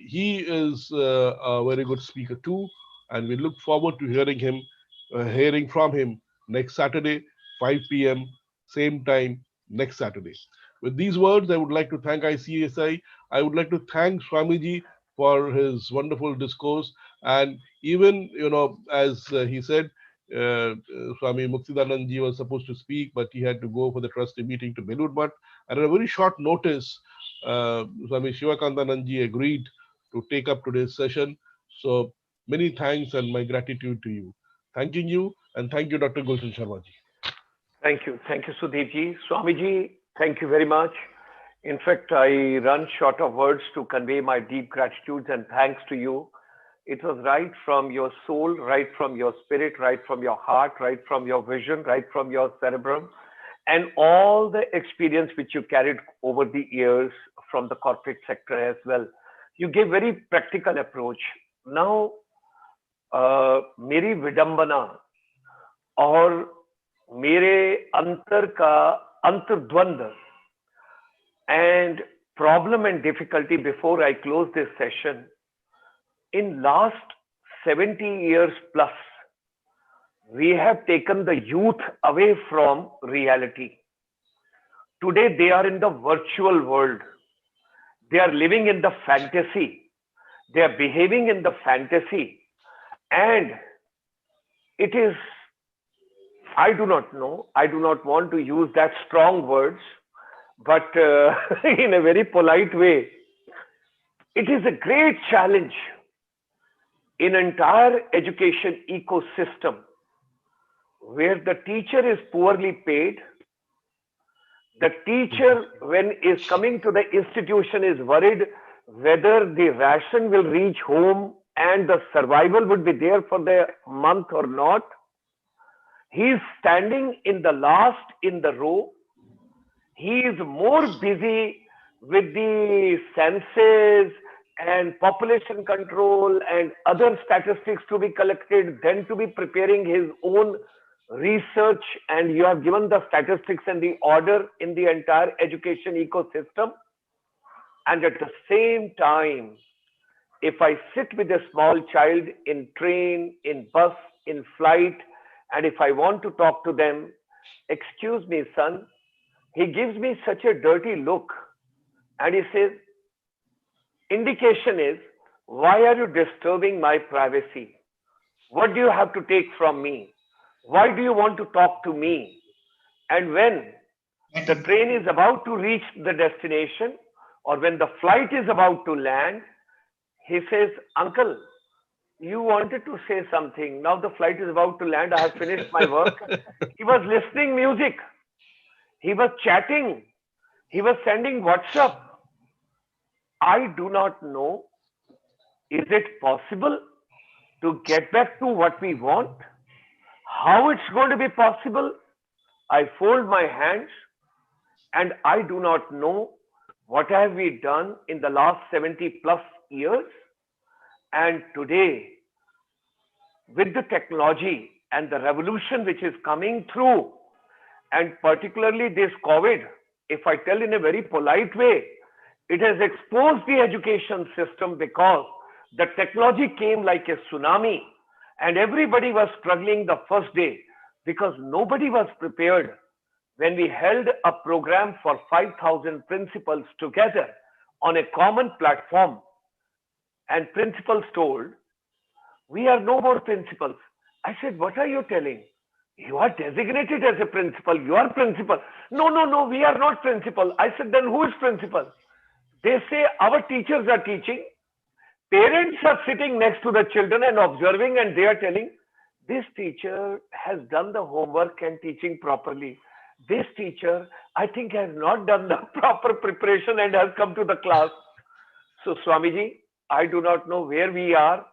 he is a very good speaker too, and we look forward to hearing from him next Saturday, 5 p.m. same time next Saturday. With these words, I would like to thank ICSI. I would like to thank Swamiji for his wonderful discourse, and even as he said. Swami Muktidanandji was supposed to speak, but he had to go for the trustee meeting to Belur. And at a very short notice, Swami Shivakantanandaji agreed to take up today's session. So many thanks and my gratitude to you. Thanking you, and thank you, Dr. Gulshan Sharmaji.
Thank you. Thank you, Sudeepji. Swamiji, thank you very much. In fact, I run short of words to convey my deep gratitude and thanks to you. It was right from your soul, right from your spirit, right from your heart, right from your vision, right from your cerebrum, and all the experience which you carried over the years from the corporate sector as well. You gave very practical approach. Now, मेरी विडंबना और मेरे अंतर का अंतर्द्वंद and problem and difficulty before I close this session. In last 70 years plus, we have taken the youth away from reality. Today, they are in the virtual world. They are living in the fantasy. They are behaving in the fantasy. And it is, I do not know, I do not want to use that strong words, but in a very polite way, it is a great challenge in entire education ecosystem where the teacher is poorly paid. The teacher, when is coming to the institution, is worried whether the ration will reach home and the survival would be there for the month or not. He is standing in the last in the row. He is more busy with the senses, and population control and other statistics to be collected, then to be preparing his own research, and you have given the statistics and the order in the entire education ecosystem. And at the same time, if I sit with a small child in train, in bus, in flight, and if I want to talk to them, excuse me, son, he gives me such a dirty look and he says, indication is, why are you disturbing my privacy? What do you have to take from me? Why do you want to talk to me? And when the train is about to reach the destination or when the flight is about to land, he says, uncle, you wanted to say something. Now the flight is about to land. I have finished my work. He was listening music. He was chatting. He was sending WhatsApp. I do not know. Is it possible to get back to what we want? How it's going to be possible? I fold my hands and I do not know what have we done in the last 70 plus years. And today, with the technology and the revolution which is coming through, and particularly this COVID, if I tell in a very polite way, it has exposed the education system because the technology came like a tsunami and everybody was struggling the first day because nobody was prepared. When we held a program for 5,000 principals together on a common platform, and principals told, we are no more principals. I said, what are you telling? You are designated as a principal. You are principal. No, we are not principal. I said, then who is principal? They say our teachers are teaching. Parents are sitting next to the children and observing, and they are telling, this teacher has done the homework and teaching properly. This teacher, I think, has not done the proper preparation and has come to the class. So, Swamiji, I do not know where we are,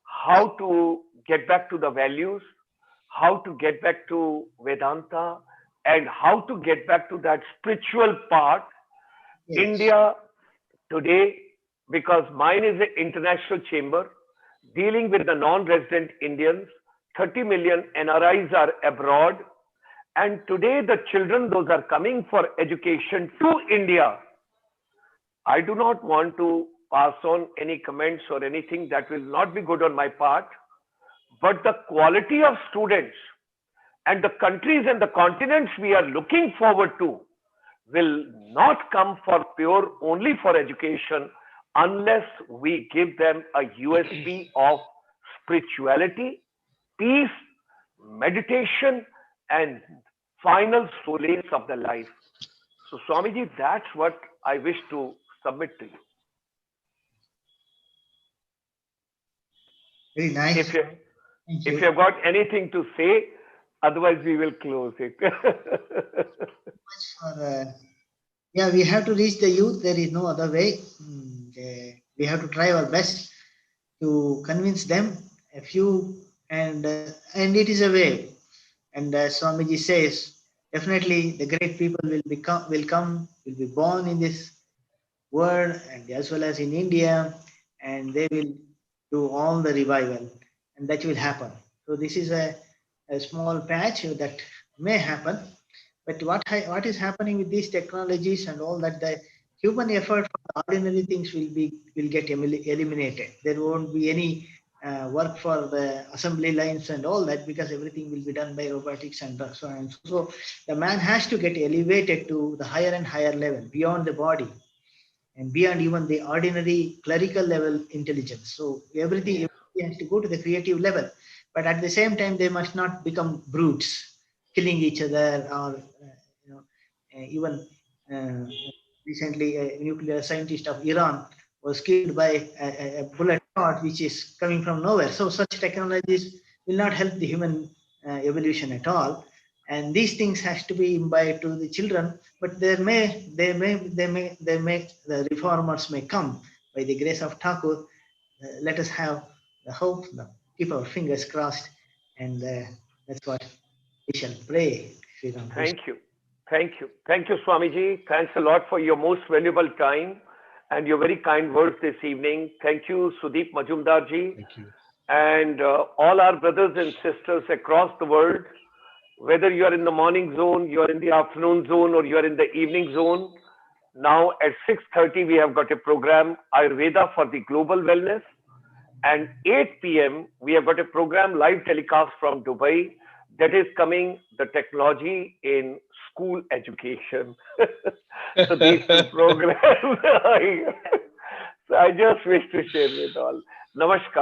how to get back to the values, how to get back to Vedanta, and how to get back to that spiritual part. Yes. India today, because mine is an international chamber dealing with the non-resident Indians, 30 million NRIs are abroad. And today the children, those are coming for education to India. I do not want to pass on any comments or anything that will not be good on my part, but the quality of students and the countries and the continents we are looking forward to will not come for pure only for education unless we give them a USP of spirituality, peace, meditation, and final solace of the life. So Swamiji, that's what I wish to submit to you.
Very nice.
If you've got anything to say, otherwise we will close it.
Yeah, we have to reach the youth. There is no other way. We have to try our best to convince them. A few, and it is a way. And Swamiji says, definitely the great people will be born in this world and as well as in India, and they will do all the revival, and that will happen. So this is a small patch that may happen, but what is happening with these technologies and all that, the human effort for the ordinary things will get eliminated. There won't be any work for the assembly lines and all that, because everything will be done by robotics and so on. So the man has to get elevated to the higher and higher level, beyond the body and beyond even the ordinary clerical level intelligence. So everything has to go to the creative level, but at the same time they must not become brutes, killing each other, or even recently a nuclear scientist of Iran was killed by a bullet shot which is coming from nowhere. So such technologies will not help the human evolution at all. And these things has to be imbibed to the children, but the reformers may come by the grace of Thakur. Let us have the hope, keep our fingers crossed, and that's what we shall pray.
Thank you. Thank you. Thank you, Swamiji. Thanks a lot for your most valuable time. and your very kind words this evening. Thank you, SUDIP Majumdar-ji,
Thank you.
and all our brothers and sisters across the world. Whether you are in the morning zone, you are in the afternoon zone, or you are in the evening zone, now at 6:30 we have got a program, Ayurveda for the Global Wellness. And 8 p.m. we have got a program live telecast from Dubai that is coming, the technology in school education. So these two programs, so I just wish to share with all. Namaskar.